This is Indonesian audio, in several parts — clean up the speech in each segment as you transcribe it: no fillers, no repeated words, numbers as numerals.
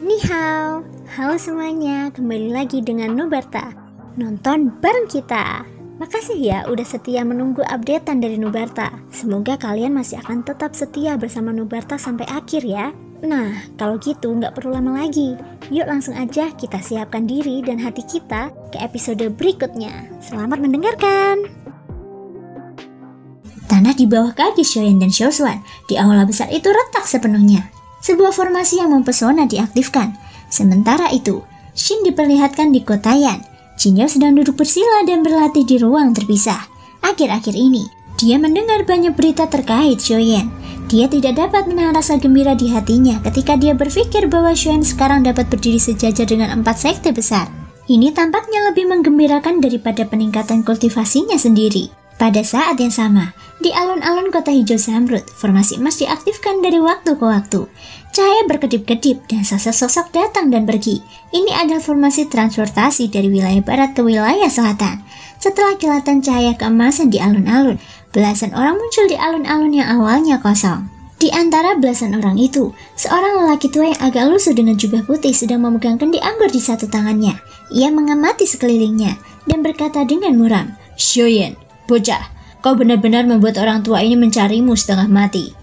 Ni hao, halo semuanya, kembali lagi dengan Nubarta. Nonton bareng kita. Makasih ya udah setia menunggu updatean dari Nubarta. Semoga kalian masih akan tetap setia bersama Nubarta sampai akhir ya. Nah, kalau gitu nggak perlu lama lagi. Yuk langsung aja kita siapkan diri dan hati kita ke episode berikutnya. Selamat mendengarkan. Tanah di bawah kaki Shoyan dan Xiaoshuan di aula besar itu retak sepenuhnya. Sebuah formasi yang mempesona diaktifkan. Sementara itu, Shin diperlihatkan di kota Yan. Jinyo sedang duduk bersila dan berlatih di ruang terpisah. Akhir-akhir ini, dia mendengar banyak berita terkait Shoyan. Dia tidak dapat menahan rasa gembira di hatinya ketika dia berpikir bahwa Shoyan sekarang dapat berdiri sejajar dengan 4 sekte besar. Ini tampaknya lebih menggembirakan daripada peningkatan kultivasinya sendiri. Pada saat yang sama, di alun-alun kota hijau Zamrud, formasi emas diaktifkan dari waktu ke waktu. Cahaya berkedip-kedip dan sosok-sosok datang dan pergi. Ini adalah formasi transportasi dari wilayah barat ke wilayah selatan. Setelah kilatan cahaya keemasan di alun-alun, belasan orang muncul di alun-alun yang awalnya kosong. Di antara belasan orang itu, seorang lelaki tua yang agak lusuh dengan jubah putih sedang memegang kendi anggur di satu tangannya. Ia mengamati sekelilingnya dan berkata dengan muram, "Shoyan, bocah, kau benar-benar membuat orang tua ini mencarimu setengah mati."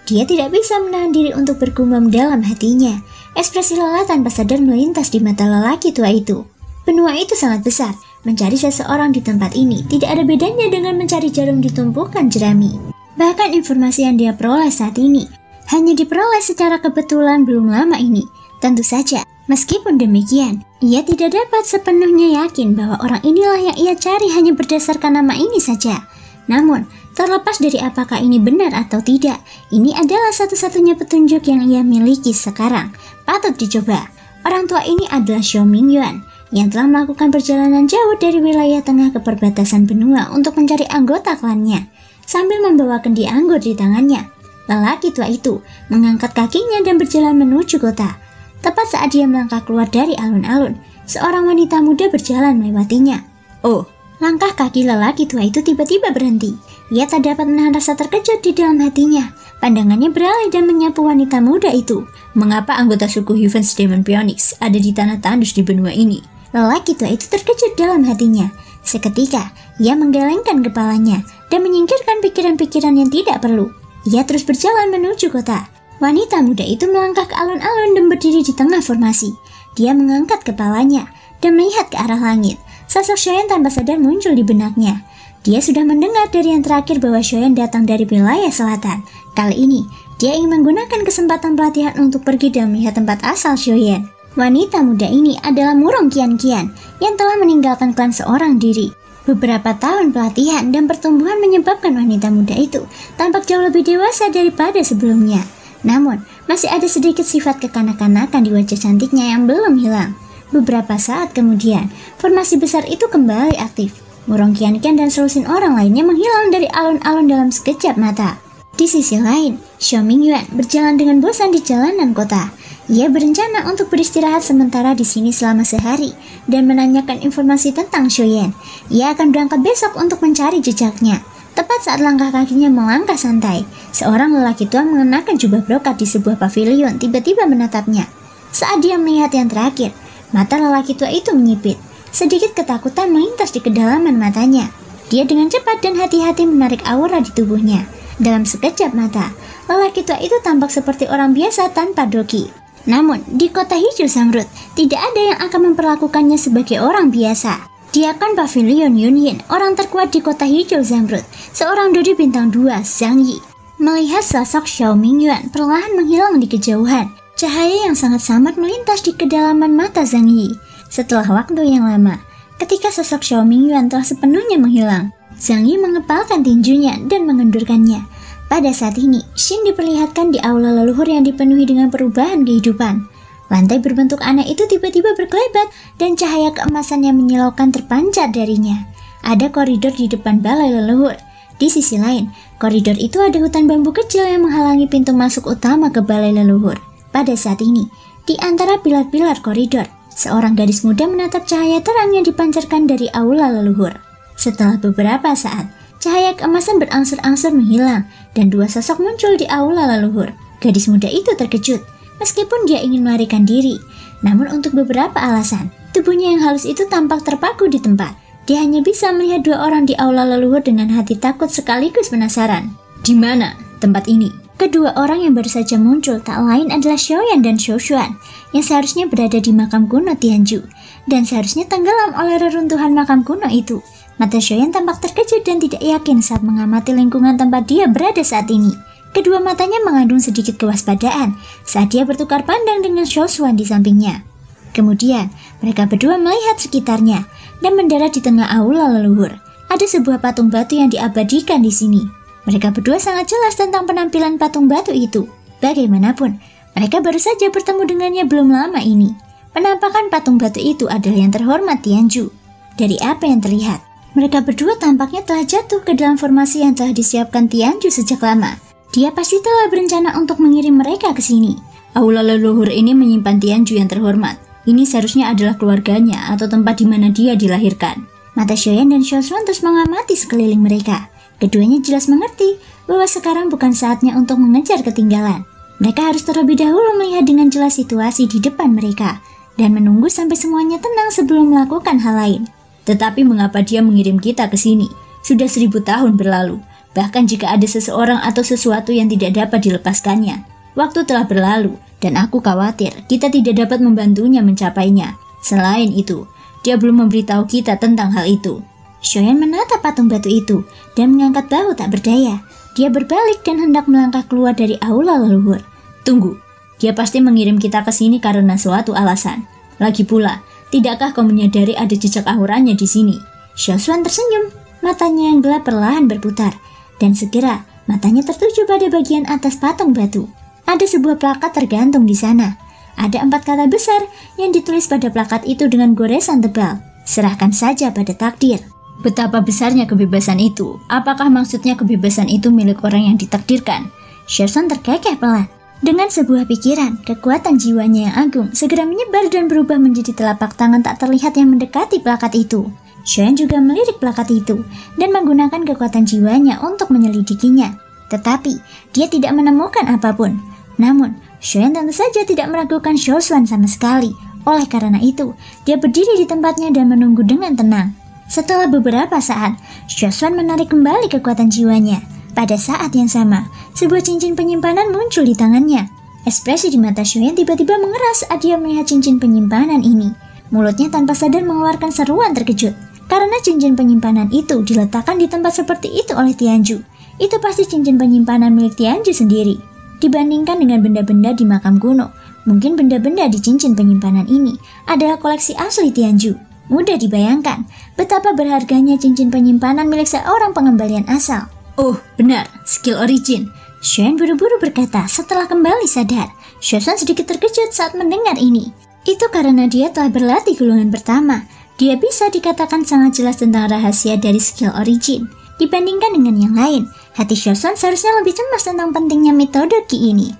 Dia tidak bisa menahan diri untuk bergumam dalam hatinya. Ekspresi lelah tanpa sadar melintas di mata lelaki tua itu. Benua itu sangat besar. Mencari seseorang di tempat ini tidak ada bedanya dengan mencari jarum di tumpukan jerami. Bahkan informasi yang dia peroleh saat ini hanya diperoleh secara kebetulan belum lama ini. Tentu saja, meskipun demikian, ia tidak dapat sepenuhnya yakin bahwa orang inilah yang ia cari hanya berdasarkan nama ini saja. Namun, terlepas dari apakah ini benar atau tidak, ini adalah satu-satunya petunjuk yang ia miliki sekarang. Patut dicoba. Orang tua ini adalah Xiao Mingyuan yang telah melakukan perjalanan jauh dari wilayah tengah ke perbatasan benua untuk mencari anggota klannya. Sambil membawa kendi anggur di tangannya, lelaki tua itu mengangkat kakinya dan berjalan menuju kota. Tepat saat dia melangkah keluar dari alun-alun, seorang wanita muda berjalan melewatinya. "Oh!" Langkah kaki lelaki tua itu tiba-tiba berhenti. Ia tak dapat menahan rasa terkejut di dalam hatinya. Pandangannya beralih dan menyapu wanita muda itu. "Mengapa anggota suku Heaven's Demon Phoenix ada di tanah tandus di benua ini?" Lelaki tua itu terkejut dalam hatinya. Seketika, ia menggelengkan kepalanya dan menyingkirkan pikiran-pikiran yang tidak perlu. Ia terus berjalan menuju kota. Wanita muda itu melangkah ke alun-alun dan berdiri di tengah formasi. Dia mengangkat kepalanya dan melihat ke arah langit. Sosok Shoyan tanpa sadar muncul di benaknya. Dia sudah mendengar dari yang terakhir bahwa Shoyan datang dari wilayah selatan. Kali ini, dia ingin menggunakan kesempatan pelatihan untuk pergi dan melihat tempat asal Shoyan. Wanita muda ini adalah Murong Qian-Qian yang telah meninggalkan klan seorang diri. Beberapa tahun pelatihan dan pertumbuhan menyebabkan wanita muda itu tampak jauh lebih dewasa daripada sebelumnya. Namun, masih ada sedikit sifat kekanak-kanakan di wajah cantiknya yang belum hilang. Beberapa saat kemudian, formasi besar itu kembali aktif. Murong Qian-Qian dan selusin orang lainnya menghilang dari alun-alun dalam sekejap mata. Di sisi lain, Xiao Mingyuan berjalan dengan bosan di jalanan kota. Ia berencana untuk beristirahat sementara di sini selama sehari dan menanyakan informasi tentang Shoyan. Ia akan berangkat besok untuk mencari jejaknya. Tepat saat langkah kakinya melangkah santai, seorang lelaki tua mengenakan jubah brokat di sebuah pavilion tiba-tiba menatapnya. Saat dia melihat yang terakhir, mata lelaki tua itu menyipit. Sedikit ketakutan melintas di kedalaman matanya. Dia dengan cepat dan hati-hati menarik aura di tubuhnya. Dalam sekejap mata, lelaki tua itu tampak seperti orang biasa tanpa doki. Namun, di kota hijau Zamrud, tidak ada yang akan memperlakukannya sebagai orang biasa. Dia kan Pavilion Yunyin, orang terkuat di kota hijau Zamrud, seorang dodi bintang 2, Zhang Yi. Melihat sosok Xiao Mingyuan perlahan menghilang di kejauhan, cahaya yang sangat samar melintas di kedalaman mata Zhang Yi. Setelah waktu yang lama, ketika sosok Xiao Mingyuan telah sepenuhnya menghilang, Zhang Yi mengepalkan tinjunya dan mengendurkannya. Pada saat ini, Shin diperlihatkan di aula leluhur yang dipenuhi dengan perubahan kehidupan. Lantai berbentuk aneh itu tiba-tiba berkelebat dan cahaya keemasan yang menyilaukan terpancar darinya. Ada koridor di depan balai leluhur. Di sisi lain, koridor itu ada hutan bambu kecil yang menghalangi pintu masuk utama ke balai leluhur. Pada saat ini, di antara pilar-pilar koridor, seorang gadis muda menatap cahaya terang yang dipancarkan dari aula leluhur. Setelah beberapa saat, cahaya keemasan berangsur-angsur menghilang dan dua sosok muncul di aula leluhur. Gadis muda itu terkejut. Meskipun dia ingin melarikan diri, Namun untuk beberapa alasan, tubuhnya yang halus itu tampak terpaku di tempat. Dia hanya bisa melihat dua orang di aula leluhur dengan hati takut sekaligus penasaran. Di mana tempat ini? Kedua orang yang baru saja muncul tak lain adalah Xiaoyan dan Xiaoshuan yang seharusnya berada di makam kuno Tianju dan seharusnya tenggelam oleh reruntuhan makam kuno itu. Mata Xiaoyan tampak terkejut dan tidak yakin saat mengamati lingkungan tempat dia berada saat ini. Kedua matanya mengandung sedikit kewaspadaan saat dia bertukar pandang dengan Xiaoshuan di sampingnya. Kemudian, mereka berdua melihat sekitarnya dan mendarat di tengah aula leluhur. Ada sebuah patung batu yang diabadikan di sini. Mereka berdua sangat jelas tentang penampilan patung batu itu. Bagaimanapun, mereka baru saja bertemu dengannya belum lama ini. Penampakan patung batu itu adalah yang terhormat Tianju. Dari apa yang terlihat, mereka berdua tampaknya telah jatuh ke dalam formasi yang telah disiapkan Tianju sejak lama. Dia pasti telah berencana untuk mengirim mereka ke sini. Aula leluhur ini menyimpan Tianju yang terhormat. Ini seharusnya adalah keluarganya atau tempat di mana dia dilahirkan. Mata Xiaoyan dan Xiaoshuan terus mengamati sekeliling mereka. Keduanya jelas mengerti bahwa sekarang bukan saatnya untuk mengejar ketinggalan. Mereka harus terlebih dahulu melihat dengan jelas situasi di depan mereka dan menunggu sampai semuanya tenang sebelum melakukan hal lain. Tetapi mengapa dia mengirim kita ke sini? Sudah 1000 tahun berlalu. Bahkan jika ada seseorang atau sesuatu yang tidak dapat dilepaskannya. Waktu telah berlalu dan aku khawatir kita tidak dapat membantunya mencapainya. Selain itu, dia belum memberitahu kita tentang hal itu. Xiaoyan menatap patung batu itu dan mengangkat bahu tak berdaya. Dia berbalik dan hendak melangkah keluar dari aula leluhur. Tunggu, dia pasti mengirim kita ke sini karena suatu alasan. Lagi pula, tidakkah kau menyadari ada jejak auranya di sini? Xiaoshuan tersenyum, matanya yang gelap perlahan berputar, dan segera matanya tertuju pada bagian atas patung batu. Ada sebuah plakat tergantung di sana. Ada 4 kata besar yang ditulis pada plakat itu dengan goresan tebal. Serahkan saja pada takdir. Betapa besarnya kebebasan itu. Apakah maksudnya kebebasan itu milik orang yang ditakdirkan? Xiaoshuan terkekeh pelan. Dengan sebuah pikiran, kekuatan jiwanya yang agung segera menyebar dan berubah menjadi telapak tangan tak terlihat yang mendekati plakat itu. Xiaoyan juga melirik plakat itu dan menggunakan kekuatan jiwanya untuk menyelidikinya. Tetapi, dia tidak menemukan apapun. Namun, Xiaoyan tentu saja tidak meragukan Xiaoshuan sama sekali. Oleh karena itu, dia berdiri di tempatnya dan menunggu dengan tenang. Setelah beberapa saat, Xiaoshuan menarik kembali kekuatan jiwanya. Pada saat yang sama, sebuah cincin penyimpanan muncul di tangannya. Ekspresi di mata Xiaoyan tiba-tiba mengeras saat dia melihat cincin penyimpanan ini. Mulutnya tanpa sadar mengeluarkan seruan terkejut. Karena cincin penyimpanan itu diletakkan di tempat seperti itu oleh Tianju. Itu pasti cincin penyimpanan milik Tianju sendiri. Dibandingkan dengan benda-benda di makam kuno, mungkin benda-benda di cincin penyimpanan ini adalah koleksi asli Tianju. Mudah dibayangkan betapa berharganya cincin penyimpanan milik seorang pengembalian asal. Oh, benar, skill origin. Xiaoyan buru-buru berkata setelah kembali sadar. Xiaoshuan sedikit terkejut saat mendengar ini. Itu karena dia telah berlatih gulungan pertama. Dia bisa dikatakan sangat jelas tentang rahasia dari skill origin. Dibandingkan dengan yang lain, hati Xiaoshuan seharusnya lebih cemas tentang pentingnya metode Ki ini.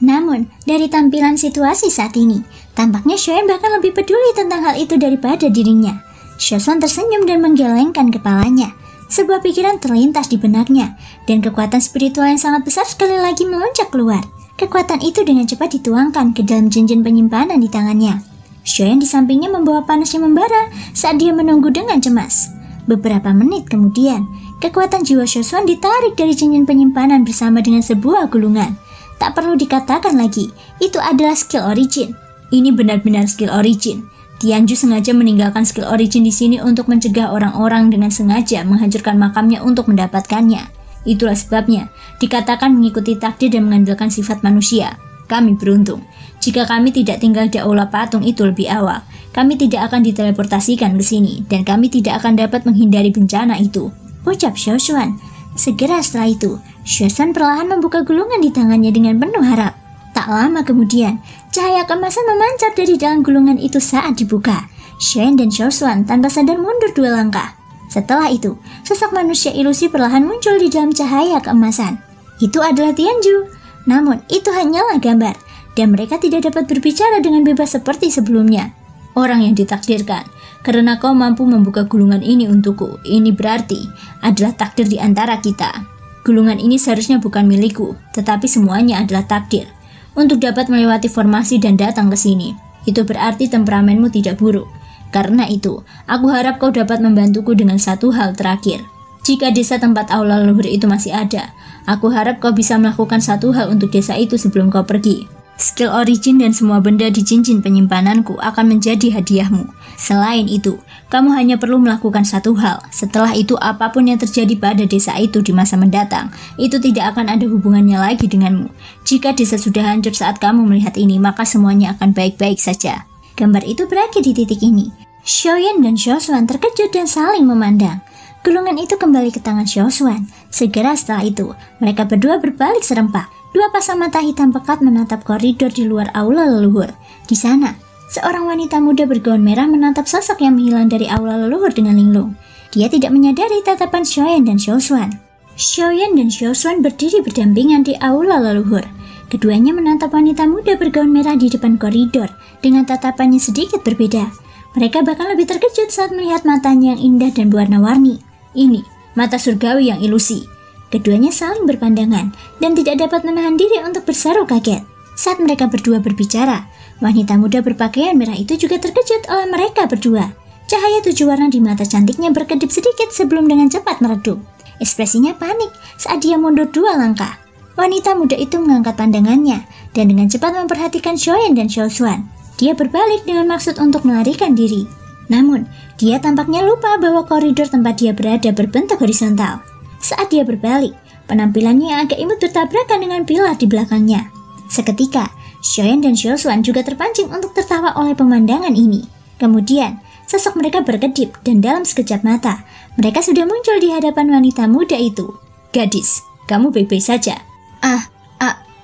Namun, dari tampilan situasi saat ini, tampaknya Xiaoyan bahkan lebih peduli tentang hal itu daripada dirinya. Xiaoshuan tersenyum dan menggelengkan kepalanya. Sebuah pikiran terlintas di benaknya, dan kekuatan spiritual yang sangat besar sekali lagi melonjak keluar. Kekuatan itu dengan cepat dituangkan ke dalam cincin penyimpanan di tangannya. Xiaoyan di sampingnya membawa panas yang membara saat dia menunggu dengan cemas. Beberapa menit kemudian, kekuatan jiwa Xiaoshuan ditarik dari cincin penyimpanan bersama dengan sebuah gulungan. Tak perlu dikatakan lagi, itu adalah skill origin. Ini benar-benar skill origin. Tianju sengaja meninggalkan skill origin di sini untuk mencegah orang-orang dengan sengaja menghancurkan makamnya untuk mendapatkannya. Itulah sebabnya dikatakan mengikuti takdir dan mengandalkan sifat manusia. Kami beruntung. Jika kami tidak tinggal di aula patung itu lebih awal, kami tidak akan diteleportasikan ke sini dan kami tidak akan dapat menghindari bencana itu. Ucap Xiaoshuan. Segera setelah itu, Xiaoshuan perlahan membuka gulungan di tangannya dengan penuh harap. Tak lama kemudian, cahaya keemasan memancar dari dalam gulungan itu saat dibuka. Xiaoyan dan Xiaoshuan tanpa sadar mundur 2 langkah. Setelah itu, sosok manusia ilusi perlahan muncul di dalam cahaya keemasan. Itu adalah Tianju. Namun, itu hanyalah gambar, dan mereka tidak dapat berbicara dengan bebas seperti sebelumnya. Orang yang ditakdirkan, karena kau mampu membuka gulungan ini untukku, ini berarti adalah takdir di antara kita. Gulungan ini seharusnya bukan milikku, tetapi semuanya adalah takdir. Untuk dapat melewati formasi dan datang ke sini, Itu berarti temperamenmu tidak buruk. Karena itu, aku harap kau dapat membantuku dengan satu hal terakhir. Jika desa tempat aula leluhur itu masih ada, aku harap kau bisa melakukan satu hal untuk desa itu sebelum kau pergi. Skill origin dan semua benda di cincin penyimpananku akan menjadi hadiahmu. Selain itu, kamu hanya perlu melakukan satu hal. Setelah itu, apapun yang terjadi pada desa itu di masa mendatang, itu tidak akan ada hubungannya lagi denganmu. Jika desa sudah hancur saat kamu melihat ini, maka semuanya akan baik-baik saja. Gambar itu berakhir di titik ini. Xiaoyan dan Xiaoshuan terkejut dan saling memandang. Gulungan itu kembali ke tangan Xiaoshuan. Segera setelah itu, mereka berdua berbalik serempak. Dua pasang mata hitam pekat menatap koridor di luar aula leluhur. Di sana, seorang wanita muda bergaun merah menatap sosok yang menghilang dari aula leluhur dengan linglung. Dia tidak menyadari tatapan Xiaoyan dan Xiaoshuan. Xiaoyan dan Xiaoshuan berdiri berdampingan di aula leluhur. Keduanya menatap wanita muda bergaun merah di depan koridor dengan tatapannya sedikit berbeda. Mereka bahkan lebih terkejut saat melihat matanya yang indah dan berwarna-warni. Ini, mata surgawi yang ilusi. Keduanya saling berpandangan dan tidak dapat menahan diri untuk berseru kaget. Saat mereka berdua berbicara, wanita muda berpakaian merah itu juga terkejut oleh mereka berdua. Cahaya 7 warna di mata cantiknya berkedip sedikit sebelum dengan cepat meredup. Ekspresinya panik saat dia mundur 2 langkah. Wanita muda itu mengangkat pandangannya dan dengan cepat memperhatikan Xiaoyan dan Xiaoshuan. Dia berbalik dengan maksud untuk melarikan diri. Namun, dia tampaknya lupa bahwa koridor tempat dia berada berbentuk horizontal. Saat dia berbalik, penampilannya yang agak imut bertabrakan dengan pilar di belakangnya. Seketika, Xiaoyan dan Xiaoshuan juga terpancing untuk tertawa oleh pemandangan ini. Kemudian, sosok mereka berkedip dan dalam sekejap mata, mereka sudah muncul di hadapan wanita muda itu. "Gadis, kamu baik-baik saja?"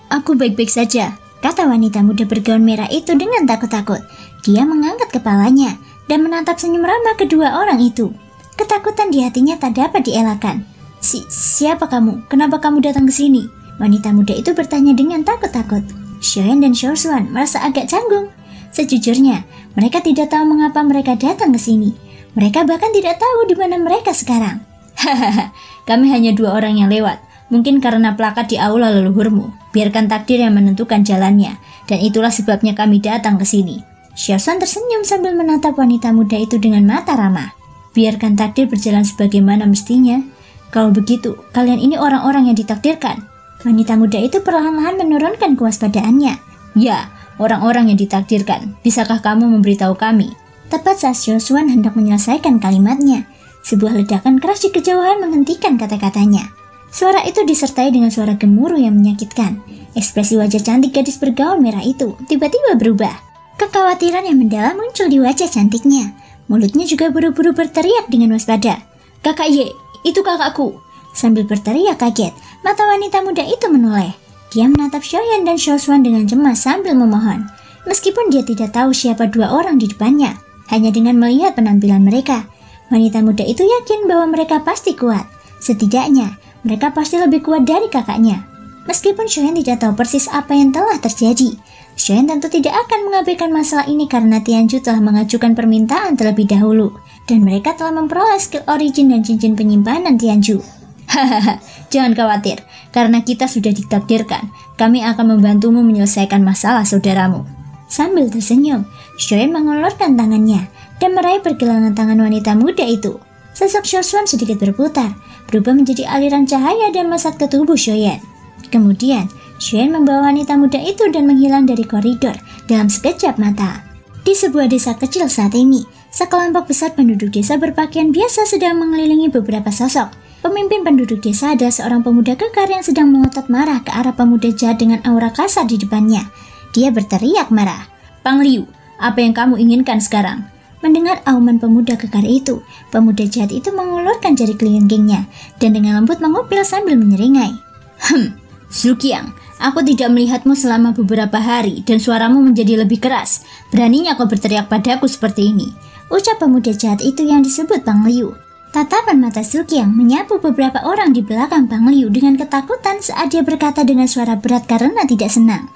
Aku baik-baik saja," kata wanita muda bergaun merah itu dengan takut-takut. Dia mengangkat kepalanya dan menatap senyum ramah kedua orang itu. Ketakutan di hatinya tak dapat dielakkan. Siapa kamu? Kenapa kamu datang ke sini?" Wanita muda itu bertanya dengan takut-takut. Xiaoyan dan Xiaoshuan merasa agak canggung. Sejujurnya, mereka tidak tahu mengapa mereka datang ke sini. Mereka bahkan tidak tahu di mana mereka sekarang. "Hahaha, kami hanya 2 orang yang lewat. Mungkin karena plakat di aula leluhurmu. Biarkan takdir yang menentukan jalannya. Dan itulah sebabnya kami datang ke sini." Xiaoshuan tersenyum sambil menatap wanita muda itu dengan mata ramah. "Biarkan takdir berjalan sebagaimana mestinya. Kalau begitu, kalian ini orang-orang yang ditakdirkan." Wanita muda itu perlahan-lahan menurunkan kewaspadaannya. "Ya, orang-orang yang ditakdirkan. Bisakah kamu memberitahu kami?" Tepat saat Xiaoshuan hendak menyelesaikan kalimatnya, sebuah ledakan keras di kejauhan menghentikan kata-katanya. Suara itu disertai dengan suara gemuruh yang menyakitkan. Ekspresi wajah cantik gadis bergaun merah itu tiba-tiba berubah. Kekhawatiran yang mendalam muncul di wajah cantiknya. Mulutnya juga buru-buru berteriak dengan waspada. "Kakak Ye, itu kakakku!" Sambil berteriak kaget, mata wanita muda itu menoleh. Dia menatap Xiaoyan dan Xiaoshuan dengan cemas sambil memohon. Meskipun dia tidak tahu siapa 2 orang di depannya, hanya dengan melihat penampilan mereka, wanita muda itu yakin bahwa mereka pasti kuat. Setidaknya, mereka pasti lebih kuat dari kakaknya. Meskipun Xiaoyan tidak tahu persis apa yang telah terjadi, Xiaoyan tentu tidak akan mengabaikan masalah ini karena Tianju telah mengajukan permintaan terlebih dahulu, dan mereka telah memperoleh skill origin dan cincin penyimpanan Tianju. "Hahaha, jangan khawatir, karena kita sudah ditakdirkan. Kami akan membantumu menyelesaikan masalah saudaramu." Sambil tersenyum, Xiaoyan mengulurkan tangannya dan meraih pergelangan tangan wanita muda itu. Sosok Xiaoshuan sedikit berputar, berubah menjadi aliran cahaya dan melesat ke tubuh Xiaoyan. Kemudian, Xiaoyan membawa wanita muda itu dan menghilang dari koridor dalam sekejap mata. Di sebuah desa kecil saat ini, sekelompok besar penduduk desa berpakaian biasa sedang mengelilingi beberapa sosok. Pemimpin penduduk desa adalah seorang pemuda kekar yang sedang melotot marah ke arah pemuda jahat dengan aura kasar di depannya. Dia berteriak marah. "Pang Liu, apa yang kamu inginkan sekarang?" Mendengar auman pemuda kekar itu, pemuda jahat itu mengulurkan jari kelingkingnya dan dengan lembut mengupil sambil menyeringai. Zhu Qiang, aku tidak melihatmu selama beberapa hari dan suaramu menjadi lebih keras. Beraninya kau berteriak padaku seperti ini," ucap pemuda jahat itu yang disebut Pang Liu. Tatapan mata Zhu Qiang menyapu beberapa orang di belakang Pang Liu dengan ketakutan saat dia berkata dengan suara berat karena tidak senang.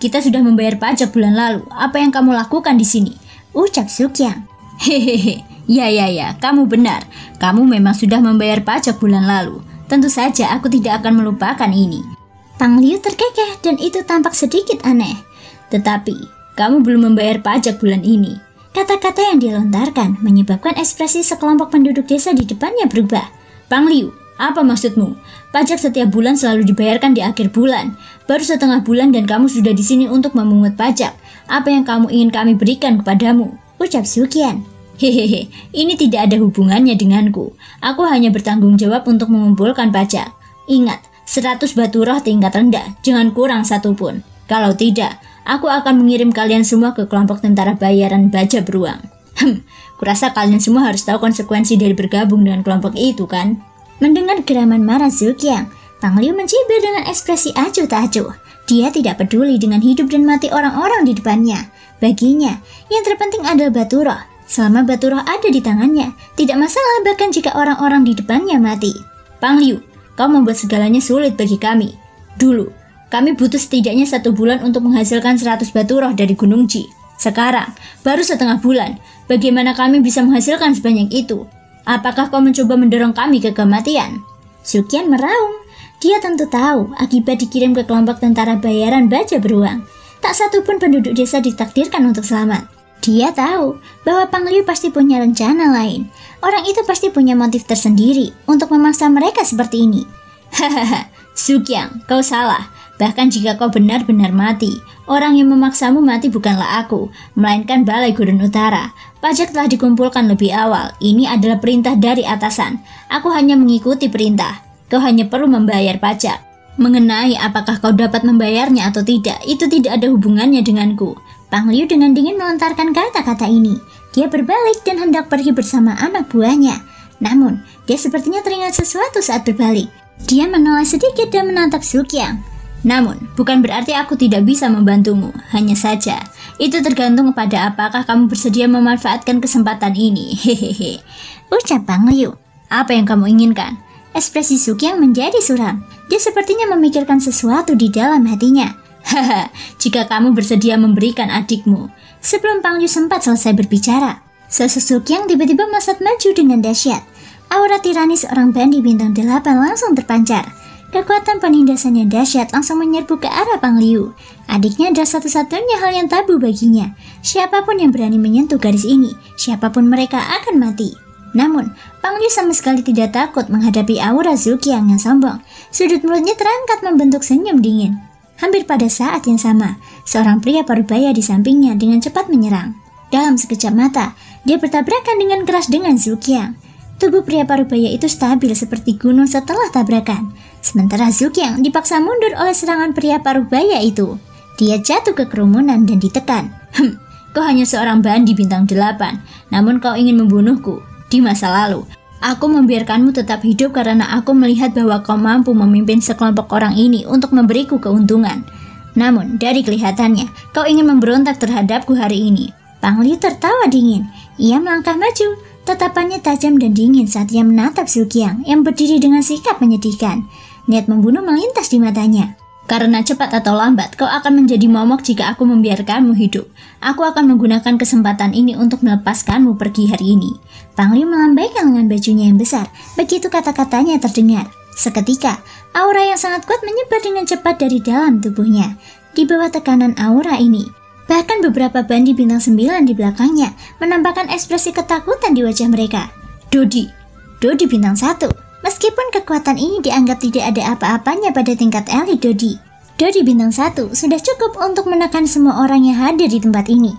Kita sudah membayar pajak bulan lalu. Apa yang kamu lakukan di sini?" ucap Zhu Qiang. "Hehehe, ya, kamu benar. Kamu memang sudah membayar pajak bulan lalu. Tentu saja aku tidak akan melupakan ini." Pang Liu terkekeh dan itu tampak sedikit aneh. "Tetapi, kamu belum membayar pajak bulan ini. Kata-kata yang dilontarkan menyebabkan ekspresi sekelompok penduduk desa di depannya berubah. Pang Liu, apa maksudmu? Pajak setiap bulan selalu dibayarkan di akhir bulan. Baru setengah bulan dan kamu sudah di sini untuk memungut pajak. Apa yang kamu ingin kami berikan kepadamu? Ucap Sukian. Hehehe, ini tidak ada hubungannya denganku. Aku hanya bertanggung jawab untuk mengumpulkan pajak. Ingat, 100 batu roh tingkat rendah, jangan kurang satupun. Kalau tidak, aku akan mengirim kalian semua ke kelompok tentara bayaran baja beruang. Kurasa kalian semua harus tahu konsekuensi dari bergabung dengan kelompok itu kan? Mendengar geraman marah Zukiang, Pang Liu mencibir dengan ekspresi acuh tak acuh. Dia tidak peduli dengan hidup dan mati orang-orang di depannya. Baginya, yang terpenting adalah batu roh. Selama batu roh ada di tangannya, tidak masalah bahkan jika orang-orang di depannya mati. Pang Liu, kau membuat segalanya sulit bagi kami. Dulu, kami butuh setidaknya 1 bulan untuk menghasilkan 100 batu roh dari Gunung Ji. Sekarang, baru setengah bulan. Bagaimana kami bisa menghasilkan sebanyak itu? Apakah kau mencoba mendorong kami ke kematian? Sukian meraung. Dia tentu tahu akibat dikirim ke kelompok tentara bayaran baja beruang. Tak satupun penduduk desa ditakdirkan untuk selamat. Dia tahu bahwa Pang Liu pasti punya rencana lain. Orang itu pasti punya motif tersendiri untuk memaksa mereka seperti ini. Hahaha, Sukiang, kau salah. Bahkan jika kau benar-benar mati, orang yang memaksamu mati bukanlah aku, melainkan Balai Gurun Utara. Pajak telah dikumpulkan lebih awal. Ini adalah perintah dari atasan. Aku hanya mengikuti perintah. Kau hanya perlu membayar pajak. Mengenai apakah kau dapat membayarnya atau tidak, itu tidak ada hubungannya denganku. Pang Liu dengan dingin melontarkan kata-kata ini. Dia berbalik dan hendak pergi bersama anak buahnya. Namun, dia sepertinya teringat sesuatu saat berbalik. Dia menoleh sedikit dan menatap Sukiang. Namun, bukan berarti aku tidak bisa membantumu. Hanya saja, itu tergantung pada apakah kamu bersedia memanfaatkan kesempatan ini. Hehehe. Ucap Pang Liu. Apa yang kamu inginkan? Ekspresi Sukiang menjadi suram. Dia sepertinya memikirkan sesuatu di dalam hatinya. Haha, jika kamu bersedia memberikan adikmu. Sebelum Pang Liu sempat selesai berbicara, sosok Sukiang tiba-tiba melesat maju dengan dahsyat. Aura tirani seorang bandi bintang 8 langsung terpancar. Kekuatan penindasan yang dahsyat langsung menyerbu ke arah Pang Liu. Adiknya adalah satu-satunya hal yang tabu baginya. Siapapun yang berani menyentuh garis ini, siapapun mereka akan mati. Namun, Pang Liu sama sekali tidak takut menghadapi aura Sukiang yang sombong. Sudut mulutnya terangkat membentuk senyum dingin. Hampir pada saat yang sama, seorang pria parubaya di sampingnya dengan cepat menyerang. Dalam sekejap mata, dia bertabrakan dengan keras dengan Sukiang. Tubuh pria parubaya itu stabil seperti gunung setelah tabrakan. Sementara Sukiang dipaksa mundur oleh serangan pria parubaya itu. Dia jatuh ke kerumunan dan ditekan. Kau hanya seorang bandi bintang 8, namun kau ingin membunuhku. Di masa lalu, aku membiarkanmu tetap hidup karena aku melihat bahwa kau mampu memimpin sekelompok orang ini untuk memberiku keuntungan. Namun, dari kelihatannya, kau ingin memberontak terhadapku hari ini. Pang Liu tertawa dingin. Ia melangkah maju, tatapannya tajam dan dingin saat ia menatap Sukiang yang berdiri dengan sikap menyedihkan. Niat membunuh melintas di matanya. Karena cepat atau lambat, kau akan menjadi momok jika aku membiarkanmu hidup. Aku akan menggunakan kesempatan ini untuk melepaskanmu pergi hari ini. Pang Liu melambaikan lengan bajunya yang besar. Begitu kata-katanya terdengar, seketika, aura yang sangat kuat menyebar dengan cepat dari dalam tubuhnya. Di bawah tekanan aura ini, bahkan beberapa bandi bintang 9 di belakangnya menampakkan ekspresi ketakutan di wajah mereka. Dodi bintang 1. Meskipun kekuatan ini dianggap tidak ada apa-apanya pada tingkat elit Dodi bintang 1 sudah cukup untuk menekan semua orang yang hadir di tempat ini.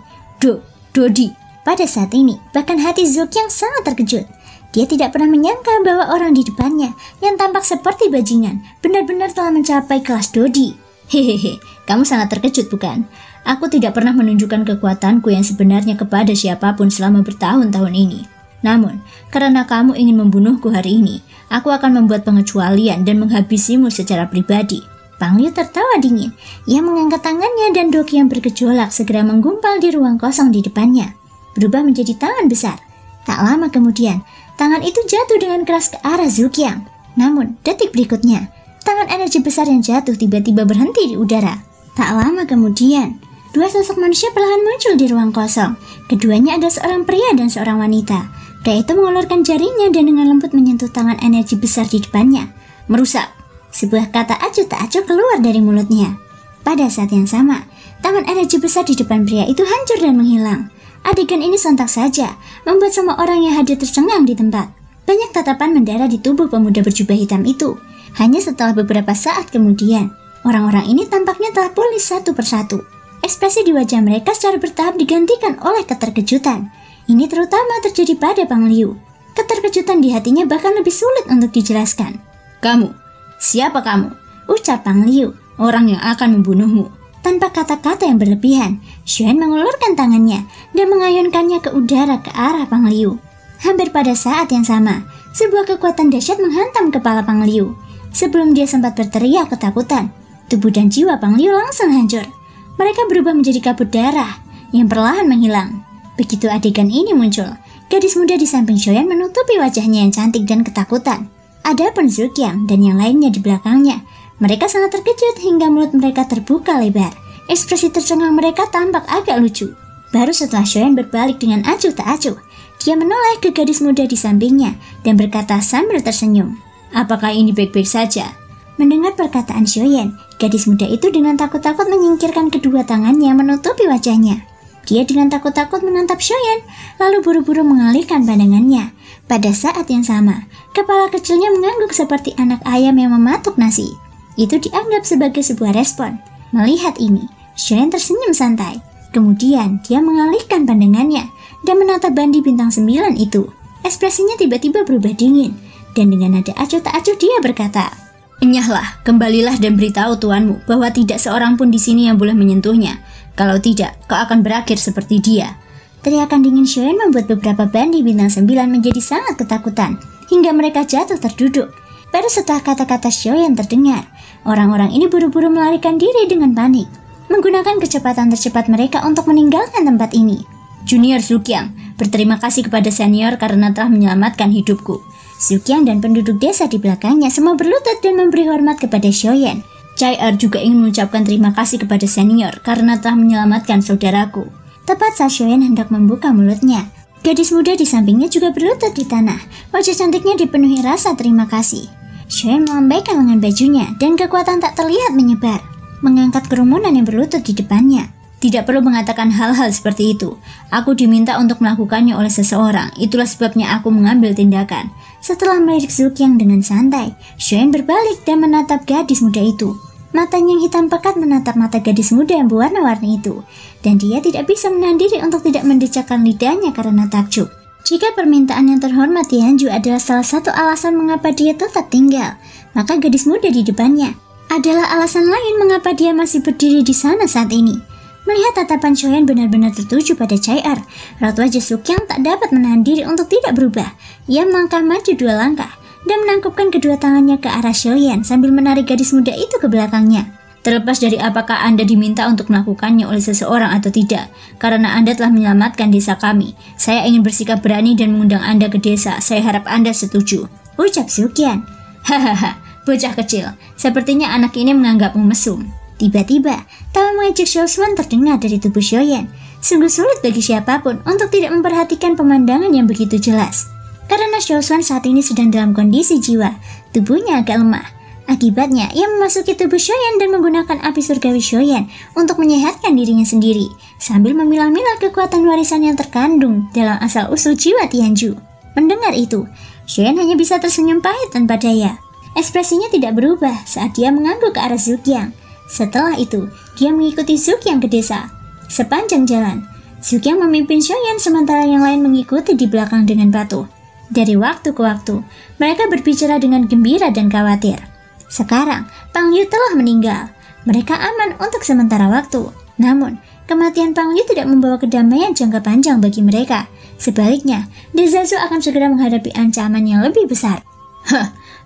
Dodi. Pada saat ini, bahkan hati Sukiang sangat terkejut. Dia tidak pernah menyangka bahwa orang di depannya yang tampak seperti bajingan benar-benar telah mencapai kelas Dodi. Hehehe, kamu sangat terkejut bukan? Aku tidak pernah menunjukkan kekuatanku yang sebenarnya kepada siapapun selama bertahun-tahun ini. Namun, karena kamu ingin membunuhku hari ini, aku akan membuat pengecualian dan menghabisimu secara pribadi. Pang Liu tertawa dingin. Ia mengangkat tangannya dan doki yang bergejolak segera menggumpal di ruang kosong di depannya, berubah menjadi tangan besar. Tak lama kemudian, tangan itu jatuh dengan keras ke arah Sukiang. Namun, detik berikutnya, tangan energi besar yang jatuh tiba-tiba berhenti di udara. Tak lama kemudian, dua sosok manusia perlahan muncul di ruang kosong. Keduanya ada seorang pria dan seorang wanita. Pria itu mengulurkan jarinya dan dengan lembut menyentuh tangan energi besar di depannya. Merusak. Sebuah kata acuh tak acuh keluar dari mulutnya. Pada saat yang sama, Taman energi besar di depan pria itu hancur dan menghilang. Adegan ini sontak saja membuat semua orang yang hadir tercengang di tempat. Banyak tatapan mendarah di tubuh pemuda berjubah hitam itu. Hanya setelah beberapa saat kemudian, orang-orang ini tampaknya telah pulih satu persatu. Ekspresi di wajah mereka secara bertahap digantikan oleh keterkejutan. Ini terutama terjadi pada Pang Liu. Keterkejutan di hatinya bahkan lebih sulit untuk dijelaskan. Kamu, siapa kamu? Ucap Pang Liu, orang yang akan membunuhmu. Tanpa kata-kata yang berlebihan, Xuan mengulurkan tangannya dan mengayunkannya ke udara ke arah Pang Liu. Hampir pada saat yang sama, sebuah kekuatan dahsyat menghantam kepala Pang Liu. Sebelum dia sempat berteriak ketakutan, tubuh dan jiwa Pang Liu langsung hancur. Mereka berubah menjadi kabut darah yang perlahan menghilang. Begitu adegan ini muncul, gadis muda di samping Xuan menutupi wajahnya yang cantik dan ketakutan. Adapun Zuqiang dan yang lainnya di belakangnya, mereka sangat terkejut hingga mulut mereka terbuka lebar. Ekspresi tercengang mereka tampak agak lucu. Baru setelah Xuan berbalik dengan acuh tak acuh, dia menoleh ke gadis muda di sampingnya dan berkata sambil tersenyum, apakah ini baik-baik saja? Mendengar perkataan Xuan, gadis muda itu dengan takut-takut menyingkirkan kedua tangannya menutupi wajahnya. Dia dengan takut-takut menatap Xuan, lalu buru-buru mengalihkan pandangannya. Pada saat yang sama, kepala kecilnya mengangguk seperti anak ayam yang mematuk nasi. Itu dianggap sebagai sebuah respon. Melihat ini, Xuan tersenyum santai. Kemudian dia mengalihkan pandangannya dan menatap bandi bintang 9 itu. Ekspresinya tiba-tiba berubah dingin, dan dengan nada acuh tak acuh dia berkata, "Enyahlah, kembalilah dan beritahu tuanmu bahwa tidak seorang pun di sini yang boleh menyentuhnya. Kalau tidak, kau akan berakhir seperti dia." Teriakan dingin Xuan membuat beberapa bandi bintang 9 menjadi sangat ketakutan, hingga mereka jatuh terduduk. Baru setelah kata-kata Xuan terdengar, orang-orang ini buru-buru melarikan diri dengan panik, menggunakan kecepatan tercepat mereka untuk meninggalkan tempat ini. Junior Zuqiang, berterima kasih kepada senior karena telah menyelamatkan hidupku. Zuqiang dan penduduk desa di belakangnya semua berlutut dan memberi hormat kepada Xuan. Chai juga ingin mengucapkan terima kasih kepada senior karena telah menyelamatkan saudaraku. Tepat saat Xuan hendak membuka mulutnya, gadis muda di sampingnya juga berlutut di tanah. Wajah cantiknya dipenuhi rasa terima kasih. Xuan melambaikan lengan bajunya dan kekuatan tak terlihat menyebar, mengangkat kerumunan yang berlutut di depannya. Tidak perlu mengatakan hal-hal seperti itu. Aku diminta untuk melakukannya oleh seseorang. Itulah sebabnya aku mengambil tindakan. Setelah melirik Zuqiang dengan santai, Xuan berbalik dan menatap gadis muda itu. Matanya yang hitam pekat menatap mata gadis muda yang berwarna-warni itu, dan dia tidak bisa menahan diri untuk tidak mendecakkan lidahnya karena takjub. Jika permintaan yang terhormat Tianju adalah salah satu alasan mengapa dia tetap tinggal, maka gadis muda di depannya adalah alasan lain mengapa dia masih berdiri di sana saat ini. Melihat tatapan Xuan benar-benar tertuju pada Chai-Er, raut wajah Zuqiang tak dapat menahan diri untuk tidak berubah. Ia melangkah maju 2 langkah dan menangkupkan kedua tangannya ke arah Xuan sambil menarik gadis muda itu ke belakangnya. Terlepas dari apakah Anda diminta untuk melakukannya oleh seseorang atau tidak, karena Anda telah menyelamatkan desa kami, saya ingin bersikap berani dan mengundang Anda ke desa. Saya harap Anda setuju, ucap Zuqiang. Hahaha, bocah kecil, sepertinya anak ini menganggapmu mesum. Tiba-tiba, tawa mengejek Xiaoshuan terdengar dari tubuh Xuan. Sungguh sulit bagi siapapun untuk tidak memperhatikan pemandangan yang begitu jelas. Karena Xiaoshuan saat ini sedang dalam kondisi jiwa, tubuhnya agak lemah. Akibatnya, ia memasuki tubuh Xuan dan menggunakan api surgawi Xuan untuk menyehatkan dirinya sendiri, sambil memilah-milah kekuatan warisan yang terkandung dalam asal-usul jiwa Tianju. Mendengar itu, Xuan hanya bisa tersenyum pahit tanpa daya. Ekspresinya tidak berubah saat dia mengangguk ke arah Zuqiang. Setelah itu, dia mengikuti Zuqiang ke desa. Sepanjang jalan, Zuqiang memimpin Xuan sementara yang lain mengikuti di belakang dengan patuh. Dari waktu ke waktu, mereka berbicara dengan gembira dan khawatir. Sekarang, Pang Liu telah meninggal. Mereka aman untuk sementara waktu. Namun, kematian Pang Liu tidak membawa kedamaian jangka panjang bagi mereka. Sebaliknya, desa Zhou akan segera menghadapi ancaman yang lebih besar.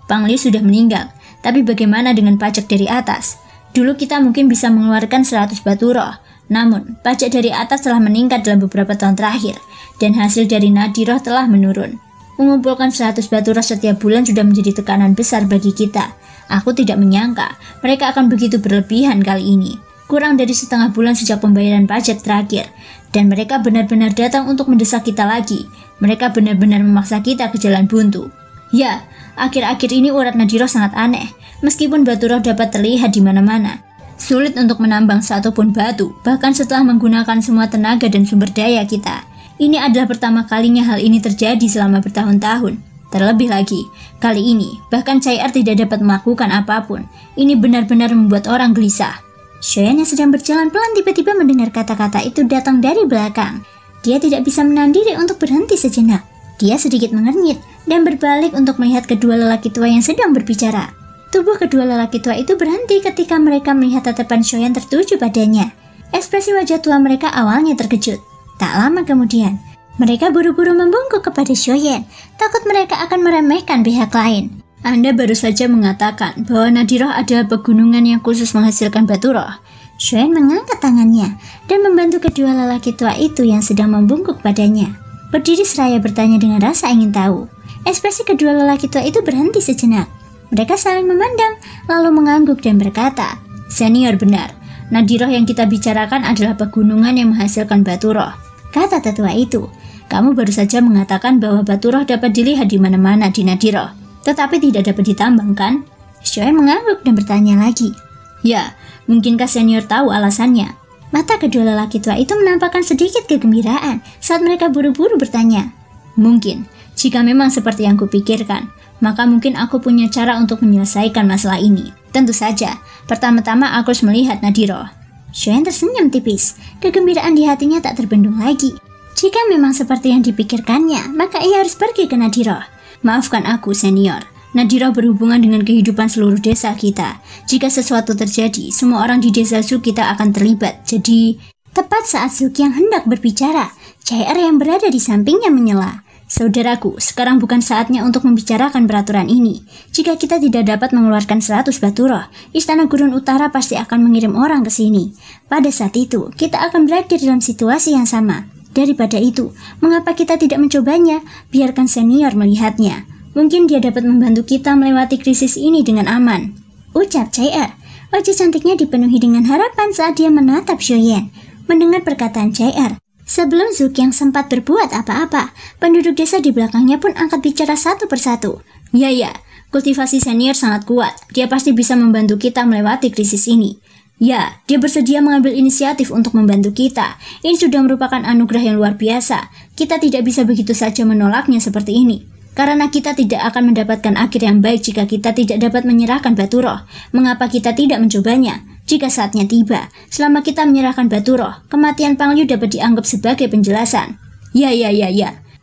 Pang Liu sudah meninggal. Tapi bagaimana dengan pajak dari atas? Dulu kita mungkin bisa mengeluarkan 100 batu roh. Namun, pajak dari atas telah meningkat dalam beberapa tahun terakhir. Dan hasil dari nadi roh telah menurun. Mengumpulkan 100 batu roh setiap bulan sudah menjadi tekanan besar bagi kita. Aku tidak menyangka mereka akan begitu berlebihan kali ini. Kurang dari setengah bulan sejak pembayaran pajak terakhir. Dan mereka benar-benar datang untuk mendesak kita lagi. Mereka benar-benar memaksa kita ke jalan buntu. Ya, akhir-akhir ini urat nadi roh sangat aneh. Meskipun batu roh dapat terlihat di mana-mana. Sulit untuk menambang satupun batu, bahkan setelah menggunakan semua tenaga dan sumber daya kita. Ini adalah pertama kalinya hal ini terjadi selama bertahun-tahun. Terlebih lagi, kali ini, bahkan Chai-Er tidak dapat melakukan apapun. Ini benar-benar membuat orang gelisah. Shoyan yang sedang berjalan pelan tiba-tiba mendengar kata-kata itu datang dari belakang. Dia tidak bisa menahan diri untuk berhenti sejenak. Dia sedikit mengernyit dan berbalik untuk melihat kedua lelaki tua yang sedang berbicara. Tubuh kedua lelaki tua itu berhenti ketika mereka melihat tatapan Shoyan tertuju padanya. Ekspresi wajah tua mereka awalnya terkejut. Tak lama kemudian, mereka buru-buru membungkuk kepada Shoyan, takut mereka akan meremehkan pihak lain. Anda baru saja mengatakan bahwa Nadiroh adalah pegunungan yang khusus menghasilkan batu roh. Shoyan mengangkat tangannya dan membantu kedua lelaki tua itu yang sedang membungkuk padanya. Berdiri seraya bertanya dengan rasa ingin tahu. Ekspresi kedua lelaki tua itu berhenti sejenak. Mereka saling memandang, lalu mengangguk dan berkata, "Senior benar, Nadiroh yang kita bicarakan adalah pegunungan yang menghasilkan batu roh," kata tetua itu. "Kamu baru saja mengatakan bahwa batu roh dapat dilihat di mana-mana di Nadiroh, tetapi tidak dapat ditambang, kan?" Shoyan mengangguk dan bertanya lagi. "Ya, mungkinkah senior tahu alasannya?" Mata kedua lelaki tua itu menampakkan sedikit kegembiraan saat mereka buru-buru bertanya. "Mungkin, jika memang seperti yang kupikirkan, maka mungkin aku punya cara untuk menyelesaikan masalah ini. Tentu saja, pertama-tama aku harus melihat Nadiroh." Shoyan tersenyum tipis. Kegembiraan di hatinya tak terbendung lagi. Jika memang seperti yang dipikirkannya, maka ia harus pergi ke Nadiroh. "Maafkan aku, senior. Nadiroh berhubungan dengan kehidupan seluruh desa kita. Jika sesuatu terjadi, semua orang di desa Zu kita akan terlibat. Jadi..." Tepat saat Sukyang hendak berbicara, Chai-Er yang berada di sampingnya menyela. "Saudaraku, sekarang bukan saatnya untuk membicarakan peraturan ini. Jika kita tidak dapat mengeluarkan 100 batu roh, Istana Gurun Utara pasti akan mengirim orang ke sini. Pada saat itu, kita akan berada dalam situasi yang sama. Daripada itu, mengapa kita tidak mencobanya? Biarkan senior melihatnya. Mungkin dia dapat membantu kita melewati krisis ini dengan aman," ucap Chai-Er. Wajah cantiknya dipenuhi dengan harapan saat dia menatap Shoyan. Mendengar perkataan Chai-Er, sebelum Sukyang sempat berbuat apa-apa, penduduk desa di belakangnya pun angkat bicara satu persatu. Ya, kultivasi senior sangat kuat. Dia pasti bisa membantu kita melewati krisis ini. Ya, dia bersedia mengambil inisiatif untuk membantu kita. Ini sudah merupakan anugerah yang luar biasa. Kita tidak bisa begitu saja menolaknya seperti ini. Karena kita tidak akan mendapatkan akhir yang baik jika kita tidak dapat menyerahkan batu roh. Mengapa kita tidak mencobanya? Jika saatnya tiba, selama kita menyerahkan batu roh, kematian Pang Liu dapat dianggap sebagai penjelasan. Ya.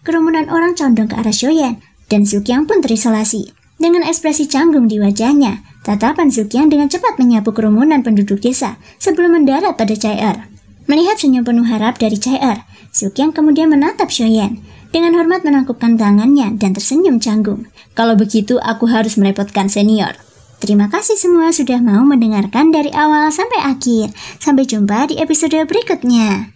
Kerumunan orang condong ke arah Shoyan, dan Sukyang pun terisolasi. Dengan ekspresi canggung di wajahnya, tatapan Sukyang dengan cepat menyapu kerumunan penduduk desa sebelum mendarat pada Chai-Er. Melihat senyum penuh harap dari Chai-Er, Sukyang kemudian menatap Shoyan. Dengan hormat menangkupkan tangannya dan tersenyum canggung. "Kalau begitu, aku harus merepotkan senior." Terima kasih semua sudah mau mendengarkan dari awal sampai akhir. Sampai jumpa di episode berikutnya.